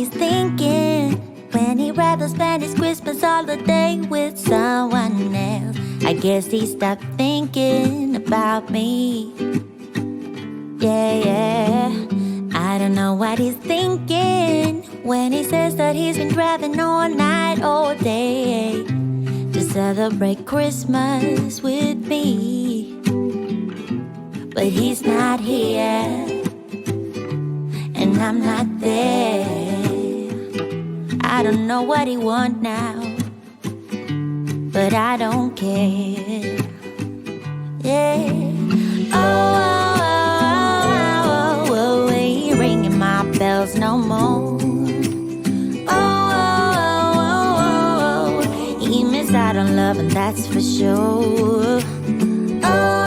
he's thinking when he'd rather spend his Christmas holiday with someone else. I guess he stopped thinking about me. Yeah, I don't know what he's thinking when he says that he's been driving all night, all day to celebrate Christmas with me. But he's not here, and I'm not there. I don't know what he wants now, but I don't care. Yeah. Oh, ain't ringing my bells no more. He missed out on love, and that's for sure. Oh,